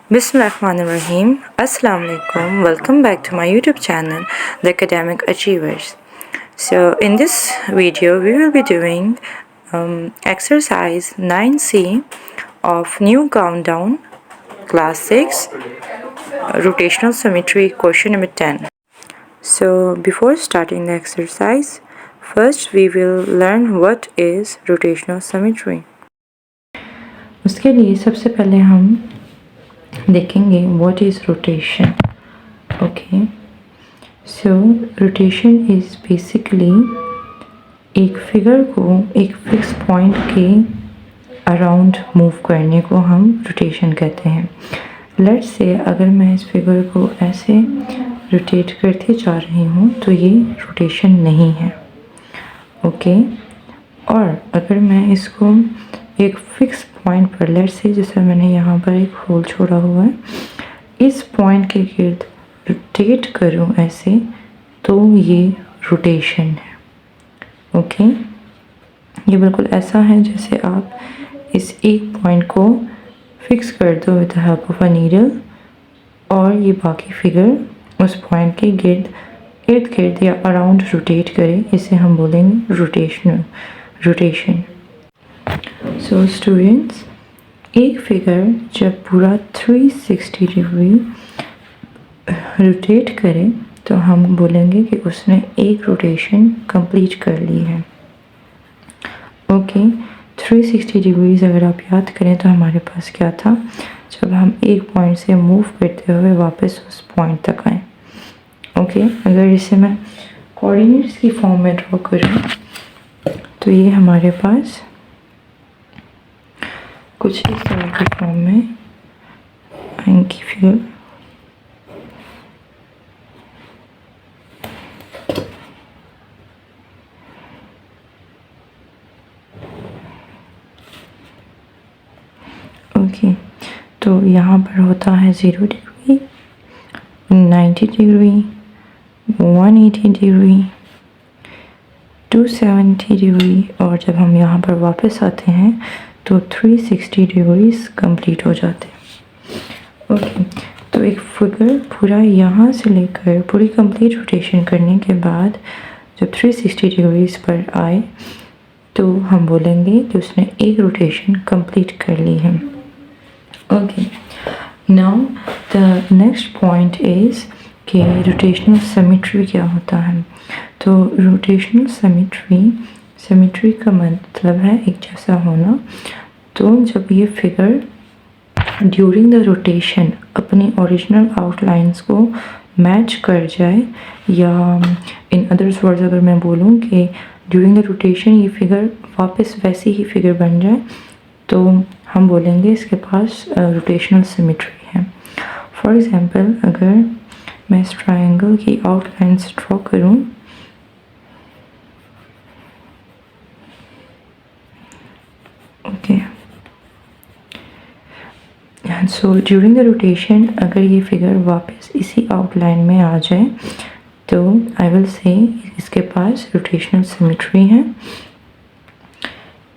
Bismillahirrahmanirrahim. Assalamu alaikum. Welcome back to my YouTube channel, The Academic Achievers. So in this video, we will be doing exercise 9C of new countdown, class 6, rotational symmetry, question number 10. So before starting the exercise, first we will learn what is rotational symmetry. उसके लिए सबसे पहले हम देखेंगे what is rotation. Okay, so rotation is basically एक figure को एक fix point के अराउंड मूव करने को हम रोटेशन कहते हैं. लेट्स से अगर मैं इस फिगर को ऐसे रोटेट करते जा रही हूँ तो ये रोटेशन नहीं है. ओके, और अगर मैं इसको एक फिक्स पॉइंट पर, लेट्स से जैसे मैंने यहाँ पर एक होल छोड़ा हुआ है, इस पॉइंट के गिर्द रोटेट करूँ ऐसे, तो ये रोटेशन है. ओके, ये बिल्कुल ऐसा है जैसे आप इस एक पॉइंट को फिक्स कर दो with the help of a needle और ये बाकी फिगर उस पॉइंट के इर्द गिर्द या अराउंड रोटेट करे, इसे हम बोलेंगे रोटेशन. सो स्टूडेंट्स, एक फिगर जब पूरा 360 डिग्री रोटेट करे तो हम बोलेंगे कि उसने एक रोटेशन कंप्लीट कर ली है. ओके, 360 डिग्रीज अगर आप याद करें तो हमारे पास क्या था, जब हम एक पॉइंट से मूव करते हुए वापस उस पॉइंट तक आए. ओके, अगर इसे मैं कोऑर्डिनेट्स की फॉर्म में ड्रॉ करूँ तो ये हमारे पास कुछ इस तरह की फॉर्म में आएंगी फिगर. ओके, तो यहाँ पर होता है 0 डिग्री, 90 डिग्री, 180 डिग्री, 270 डिग्री, और जब हम यहाँ पर वापस आते हैं तो 360 डिग्रीज कंप्लीट हो जाते हैं. ओके, तो एक फिगर पूरा यहाँ से लेकर पूरी कंप्लीट रोटेशन करने के बाद जब 360 डिग्रीज पर आए तो हम बोलेंगे कि उसने एक रोटेशन कंप्लीट कर ली है. Okay, now the next point is कि रोटेशनल सिमेट्री क्या होता है. तो रोटेशनल सिमेट्री का मतलब है एक जैसा होना. तो जब ये फिगर ड्यूरिंग द रोटेशन अपनी ओरिजिनल आउटलाइंस को मैच कर जाए, या इन अदर्स वर्ड्स अगर मैं बोलूँ कि ड्यूरिंग द रोटेशन ये फिगर वापस वैसी ही फिगर बन जाए, तो हम बोलेंगे इसके पास रोटेशनल सिमेट्री है. फॉर एग्जांपल, अगर मैं इस ट्रायंगल की आउटलाइंस ड्रॉ करूँ, okay, so during the rotation अगर ये फिगर वापस इसी आउटलाइन में आ जाए तो आई विल से इसके पास रोटेशनल सिमेट्री है.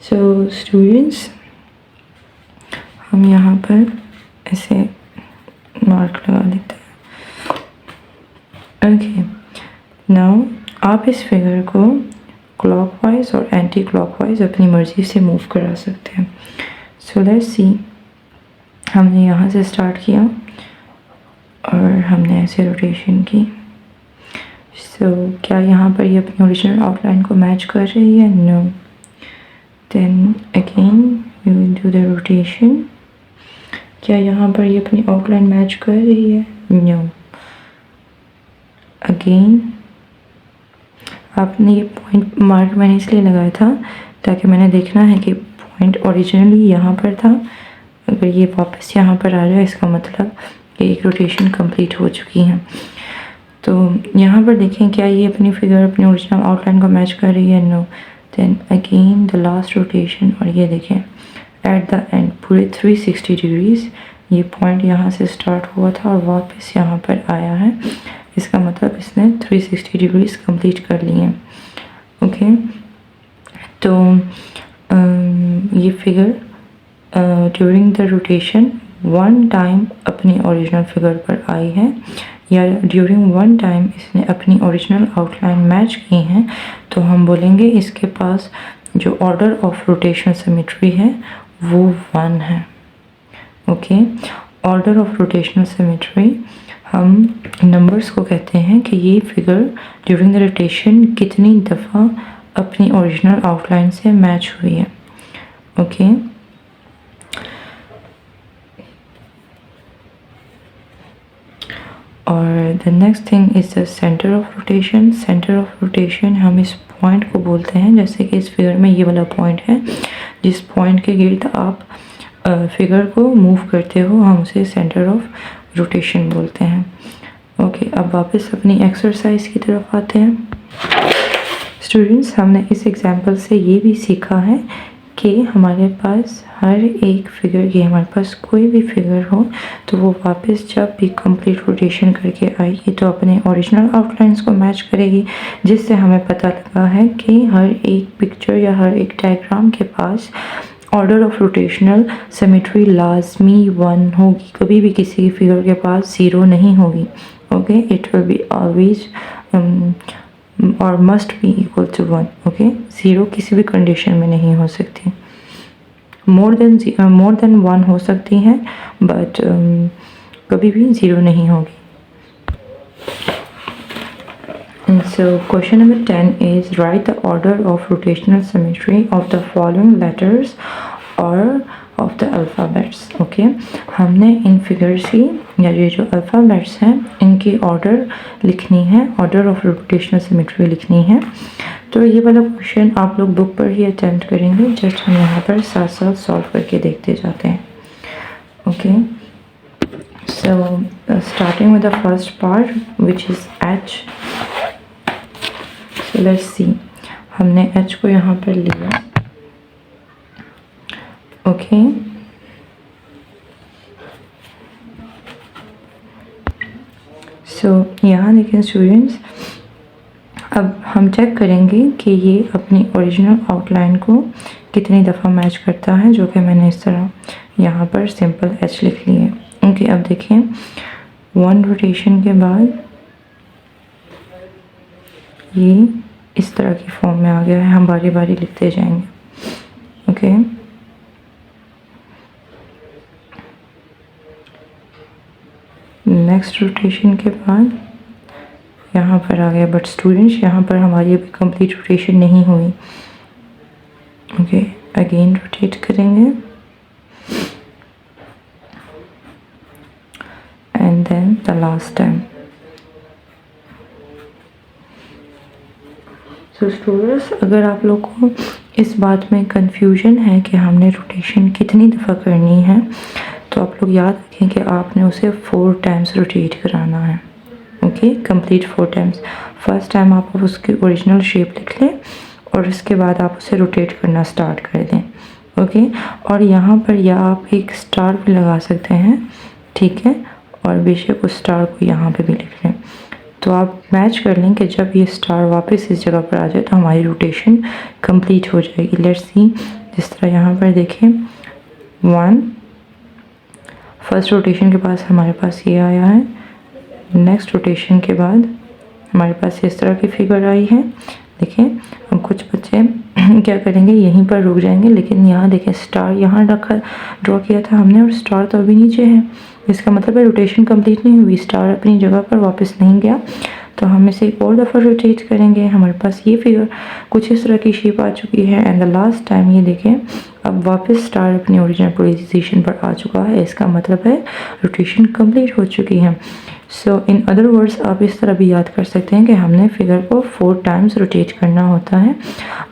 सो स्टूडेंट्स, हम यहाँ पर ऐसे मार्क लगा देते हैं. ओके, नाउ आप इस फिगर को क्लॉकवाइज और एंटी क्लॉकवाइज अपनी मर्ज़ी से मूव करा सकते हैं. सो लेट्स सी, हमने यहाँ से स्टार्ट किया और हमने ऐसे रोटेशन की. सो क्या यहाँ पर ये अपनी ओरिजिनल आउटलाइन को मैच कर रही है? No. Then again we will do the rotation. क्या यहाँ पर ये अपनी आउटलाइन मैच कर रही है? नो. अगेन आपने ये पॉइंट मार्क मैंने इसलिए लगाया था ताकि मैंने देखना है कि पॉइंट ओरिजिनली यहाँ पर था. अगर ये वापस यहाँ पर आ जाए इसका मतलब कि एक रोटेशन कंप्लीट हो चुकी है. तो यहाँ पर देखें क्या ये अपनी फिगर अपनी ओरिजिनल आउटलाइन को मैच कर रही है? No. Then again the last rotation, और ये देखें एट द एंड पूरे 360 डिग्रीज ये पॉइंट यहाँ से स्टार्ट हुआ था और वापस यहाँ पर आया है. इसका मतलब इसने 360 डिग्रीज कंप्लीट कर ली हैं. ओके, तो ये figure during the rotation one time a अपनी ओरिजिनल फिगर पर आई है या ड्यूरिंग वन टाइम इसने अपनी ओरिजिनल आउटलाइन मैच की हैं, तो हम बोलेंगे इसके पास जो ऑर्डर ऑफ रोटेशन सिमेट्री है वो 1 है। Okay, order of rotational symmetry हम नंबर्स को कहते हैं कि ये फिगर ड्यूरिंग द रोटेशन कितनी दफ़ा अपनी ओरिजिनल आउटलाइन से मैच हुई है। ओके, और the next thing is the centre of rotation. Centre of rotation हम इस पॉइंट को बोलते हैं, जैसे कि इस फिगर में ये वाला पॉइंट है, जिस पॉइंट के गिर्द आप फिगर को मूव करते हो, हम उसे सेंटर ऑफ रोटेशन बोलते हैं। ओके, अब वापस अपनी एक्सरसाइज की तरफ आते हैं। स्टूडेंट्स, हमने इस एग्जांपल से ये भी सीखा है कि हमारे पास हर एक फिगर की, हमारे पास कोई भी फिगर हो तो वो वापस जब भी कंप्लीट रोटेशन करके आएगी तो अपने ओरिजिनल आउटलाइंस को मैच करेगी, जिससे हमें पता लगा है कि हर एक पिक्चर या हर एक डायग्राम के पास ऑर्डर ऑफ रोटेशनल सिमेट्री लाजमी 1 होगी, कभी भी किसी फिगर के पास 0 नहीं होगी। Okay, it will be always और must be equal to 1। Okay, 0 किसी भी कंडीशन में नहीं हो सकती, मोर देन 1 हो सकती हैं, बट कभी भी 0 नहीं होगी। So question number 10 is write the order of rotational symmetry of the following letters or of the alphabets. Okay, हमने इन फिगर्स की या ये जो अल्फ़ाबेट्स हैं इनकी ऑर्डर लिखनी है, ऑर्डर ऑफ रोटेशनल सिमेट्री लिखनी है। तो ये वाला क्वेश्चन आप लोग बुक पर ही अटेम्प्ट करेंगे, जस्ट हम यहाँ पर साथ साथ सॉल्व करके देखते जाते हैं। Okay, so starting with the first part which is H। Let's see, हमने H को यहाँ पर लिया। ओके, सो यहाँ देखें स्टूडेंट्स, अब हम चेक करेंगे कि ये अपनी ओरिजिनल आउटलाइन को कितनी दफ़ा मैच करता है, जो कि मैंने इस तरह यहाँ पर सिंपल H लिख ली है। ओके, अब देखें 1 रोटेशन के बाद ये इस तरह की फॉर्म में आ गया है, हम बारी बारी लिखते जाएंगे। ओके, नेक्स्ट रोटेशन के बाद यहाँ पर आ गया, बट स्टूडेंट्स यहाँ पर हमारी अभी कंप्लीट रोटेशन नहीं हुई। ओके, अगेन रोटेट करेंगे and then the last time. So students, अगर आप लोग को इस बात में कंफ्यूजन है कि हमने रोटेशन कितनी दफ़ा करनी है, तो आप लोग याद रखें कि आपने उसे 4 टाइम्स रोटेट कराना है। Okay, complete 4 times. First time आप उसकी ओरिजिनल शेप लिख लें और इसके बाद आप उसे रोटेट करना स्टार्ट कर दें। ओके, और यहाँ पर या आप एक स्टार भी लगा सकते हैं, ठीक है, और बेशक उस स्टार को यहाँ पे भी लिख लें। तो आप मैच कर लें कि जब ये स्टार वापस इस जगह पर आ जाए तो हमारी रोटेशन कंप्लीट हो जाएगी। लेट्स सी, जिस तरह यहाँ पर देखें 1, फर्स्ट रोटेशन के पास हमारे पास ये आया है, नेक्स्ट रोटेशन के बाद हमारे पास इस तरह की फिगर आई है। देखें, हम कुछ बच्चे क्या करेंगे, यहीं पर रुक जाएंगे, लेकिन यहाँ देखें स्टार यहाँ रखा ड्रॉ किया था हमने और स्टार तो अभी नीचे है, इसका मतलब है रोटेशन कंप्लीट नहीं हुई, स्टार अपनी जगह पर वापस नहीं गया। तो हम इसे एक और दफ़ा रोटेट करेंगे, हमारे पास ये फिगर कुछ इस तरह की शेप आ चुकी है एंड द लास्ट टाइम ये देखें अब वापस स्टार अपनी ओरिजिनल पोजीशन पर आ चुका है, इसका मतलब है रोटेशन कंप्लीट हो चुकी है। सो इन अदर वर्ड्स आप इस तरह भी याद कर सकते हैं कि हमने फिगर को 4 टाइम्स रोटेट करना होता है।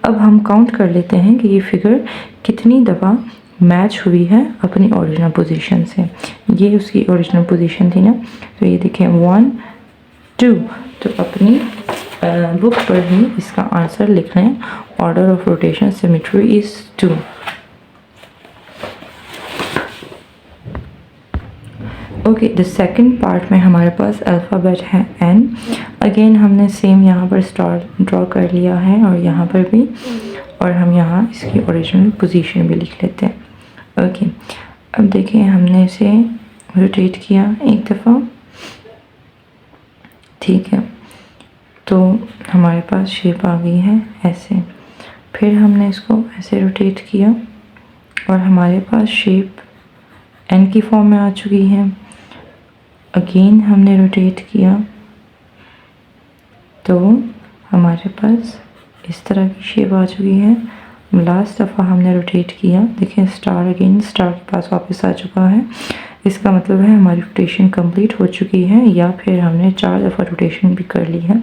अब हम काउंट कर लेते हैं कि ये फिगर कितनी दफ़ा मैच हुई है अपनी ओरिजिनल पोजीशन से। ये उसकी ओरिजिनल पोजीशन थी ना, तो ये देखें 1 2, तो अपनी बुक पर ही इसका आंसर लिख लें, order of rotation symmetry is 2। Okay, the second part में हमारे पास अल्फ़ाबेट है N। अगेन हमने सेम यहाँ पर स्टार ड्रॉ कर लिया है और यहाँ पर भी, और हम यहाँ इसकी ओरिजिनल पोजीशन भी लिख लेते हैं। ओके, अब देखिए हमने इसे रोटेट किया एक दफ़ा, ठीक है, तो हमारे पास शेप आ गई है ऐसे। फिर हमने इसको ऐसे रोटेट किया और हमारे पास शेप एन की फॉर्म में आ चुकी है। अगेन हमने रोटेट किया तो हमारे पास इस तरह की शेप आ चुकी है। लास्ट दफ़ा हमने रोटेट किया, देखिए स्टार अगेन स्टार के पास वापस आ चुका है। इसका मतलब है हमारी रोटेशन कंप्लीट हो चुकी है, या फिर हमने 4 दफ़ा रोटेशन भी कर ली है।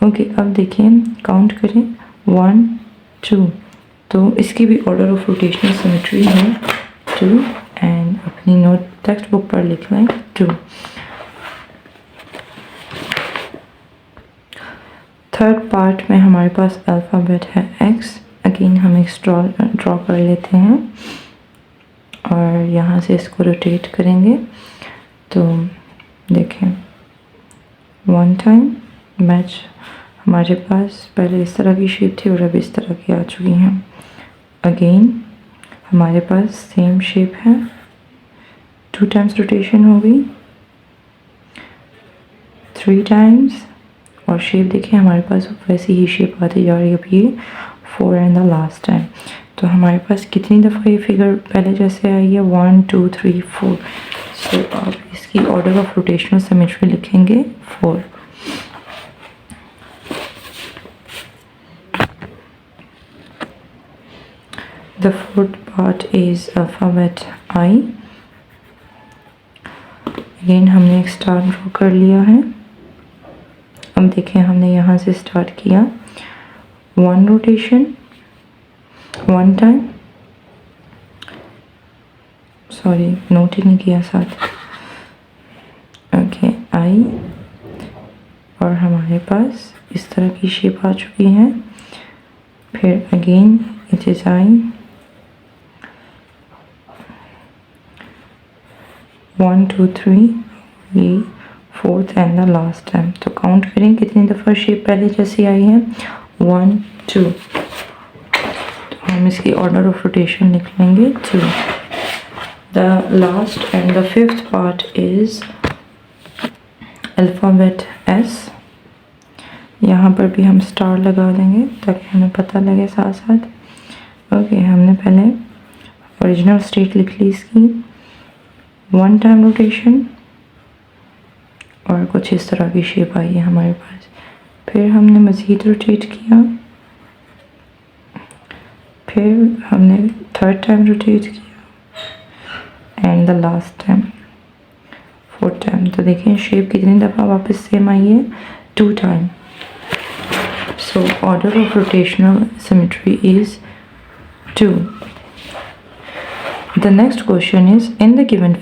ओके, अब देखिए काउंट करें 1 2, तो इसकी भी ऑर्डर ऑफ रोटेशनल सिमेट्री है 2, एंड अपनी नोट टेक्स्ट बुक पर लिख लें 2। थर्ड पार्ट में हमारे पास अल्फ़ाबेट है x। अगेन हम एक ड्रॉ कर लेते हैं और यहाँ से इसको रोटेट करेंगे। तो देखें 1 टाइम मैच, हमारे पास पहले इस तरह की शेप थी और अब इस तरह की आ चुकी हैं। अगेन हमारे पास सेम शेप है, 2 टाइम्स रोटेशन हो गई, 3 टाइम्स, और शेप देखिए हमारे पास वैसी ही शेप आती जा रही है। अब ये 4 एंड द लास्ट टाइम। तो हमारे पास कितनी दफ़ा ये फिगर पहले जैसे आई है 1 2 3 4। सो आप इसकी ऑर्डर ऑफ रोटेशनल सिमेट्री लिखेंगे 4। The fourth part is alphabet I। Again हमने एक स्टार ड्रॉ कर लिया है। अब देखें हमने यहाँ से स्टार्ट किया, 1 रोटेशन 1 टाइम, सॉरी नोट ही नहीं किया साथ। ओके आई, और हमारे पास इस तरह की शेप आ चुकी है। फिर अगेन इट इज आई, 1 2 3, ये 4th and the last time. तो काउंट करें कितनी दफ़ा शेप पहले जैसी आई है 1 2। तो हम इसकी ऑर्डर ऑफ रोटेशन लिख लेंगे 2। The last and the 5th part is alphabet S। यहाँ पर भी हम स्टार लगा देंगे ताकि हमें पता लगे साथ साथ। ओके, हमने पहले ओरिजिनल स्टेट लिख ली इसकी, 1 टाइम रोटेशन, और कुछ इस तरह की शेप आई है हमारे पास। फिर हमने मज़ीद रोटेट किया, फिर हमने 3rd टाइम रोटेट किया and the last time 4th time. तो देखें शेप कितनी दफ़ा वापस सेम आई है 2 time. So order of rotational symmetry is 2। The next question is, in the given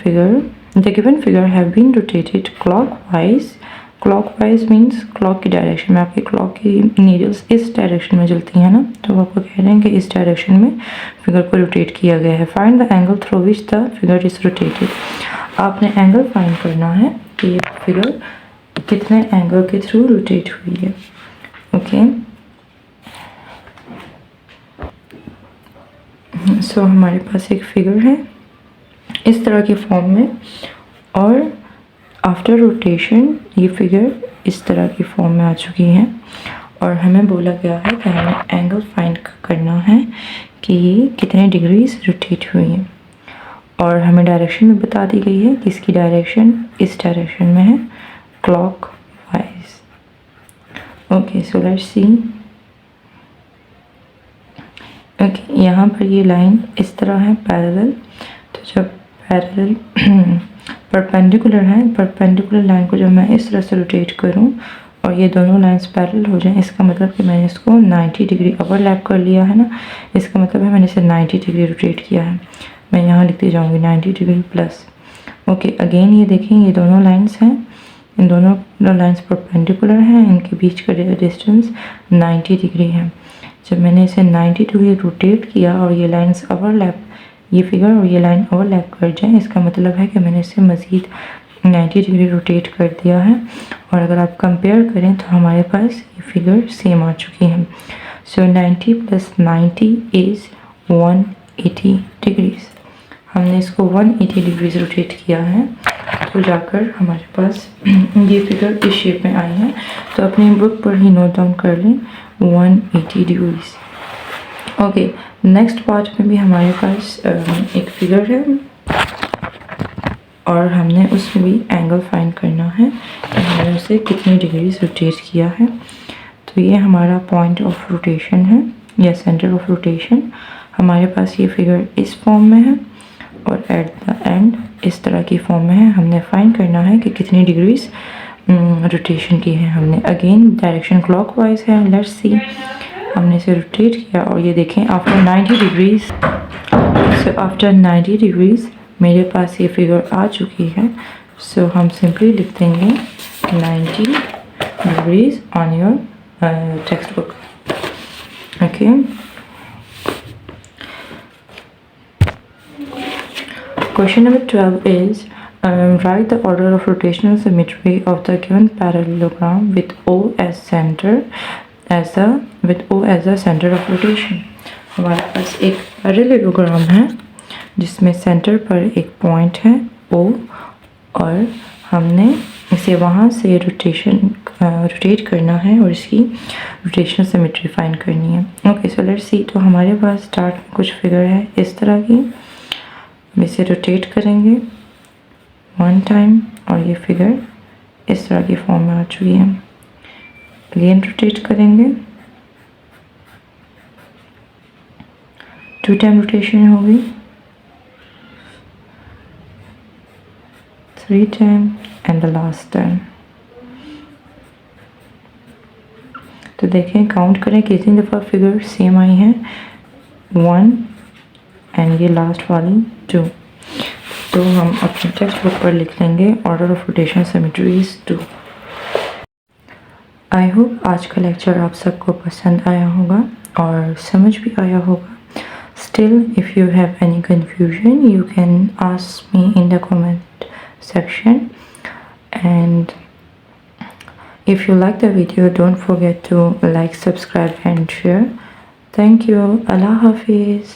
figure have been rotated clockwise। clockwise means clock की direction में, आपकी clock की नीडल्स इस डायरेक्शन में चलती हैं ना, तो आपको कह रहे हैं कि इस डायरेक्शन में फिगर को रोटेट किया गया है। Find the angle through which the figure is rotated. आपने एंगल फाइंड करना है कि ये फिगर कितने एंगल के थ्रू रोटेट हुई है। ओके, सो हमारे पास एक फिगर है इस तरह की फॉर्म में, और आफ्टर रोटेशन ये फिगर इस तरह की फॉर्म में आ चुकी है, और हमें बोला गया है कि हमें एंगल फाइंड करना है कि ये कितने डिग्रीज रोटेट हुई है, और हमें डायरेक्शन भी बता दी गई है कि इसकी डायरेक्शन इस डायरेक्शन में है, clock wise. Okay, so let's see. Okay, यहाँ पर ये लाइन इस तरह है पैरेलल। तो जब पैरेलल परपेंडिकुलर है, परपेंडिकुलर लाइन को जब मैं इस तरह से रोटेट करूँ और ये दोनों लाइंस पैरेलल हो जाएं, इसका मतलब कि मैंने इसको 90 डिग्री ओवरलैप कर लिया है ना। इसका मतलब है मैंने इसे 90 डिग्री रोटेट किया है। मैं यहाँ लिखती जाऊँगी 90 डिग्री प्लस। ओके, अगेन ये देखें ये दोनों लाइंस हैं, इन दोनों लाइंस परपेंडिकुलर हैं, इनके बीच का डिस्टेंस 90 डिग्री है। जब मैंने इसे 90 डिग्री रोटेट किया और ये लाइंस ओवरलैप, ये फिगर और ये लाइन ओवरलैप कर जाए, इसका मतलब है कि मैंने इसे मज़ीद 90 डिग्री रोटेट कर दिया है। और अगर आप कंपेयर करें तो हमारे पास ये फिगर सेम आ चुकी है। सो 90 + 90 इज़ 180 डिग्रीज। हमने इसको 180 डिग्रीज रोटेट किया है, तो जाकर हमारे पास ये फिगर इस शेप में आई है। तो अपनी बुक पर ही नोट डाउन कर लें 180 डिग्रीज। ओके, नेक्स्ट पार्ट में भी हमारे पास एक फिगर है और हमने उसमें भी एंगल फाइंड करना है कि हमने उसे कितनी डिग्रीज रोटेट किया है। तो ये हमारा पॉइंट ऑफ रोटेशन है या सेंटर ऑफ रोटेशन। हमारे पास ये फिगर इस फॉर्म में है और एट द एंड इस तरह की फॉर्म में है। हमने फाइंड करना है कि कितनी डिग्रीज रोटेशन की है हमने। अगेन डायरेक्शन क्लॉकवाइज है। लेट्स सी, हमने इसे रोटेट किया और ये देखें after 90 degrees, so after 90 degrees मेरे पास ये फिगर आ चुकी है। सो हम सिंपली लिख देंगे 90 degrees on your text book. Okay, question number 12 is write the order of rotational symmetry of the given parallelogram with O as center with O as the center of rotation। हमारे पास एक parallelogram है जिसमें centre पर एक point है O और हमने इसे वहाँ से रोटेट करना है और इसकी रोटेशनल सिमेट्री फाइंड करनी है। Okay, so let's see. तो हमारे पास स्टार्ट में कुछ फिगर है इस तरह की, हम इसे रोटेट करेंगे 1 टाइम और ये फिगर इस तरह की फॉर्म में आ चुकी है। अगेन रोटेट करेंगे, 2 टाइम रोटेशन होगी, 3 time and the last time. तो देखें, काउंट करें कितनी दफ़ा फिगर सेम आई है, 1 एंड ये लास्ट वाली 2। तो हम अपने टेक्स्ट बुक पर लिख लेंगे order of rotational symmetry is 2। I hope आज का लेक्चर आप सबको पसंद आया होगा और समझ भी आया होगा। Still, if you have any confusion, you can ask me in the comment section. And if you like the video, don't forget to like, subscribe and share. Thank you. Allah Hafiz.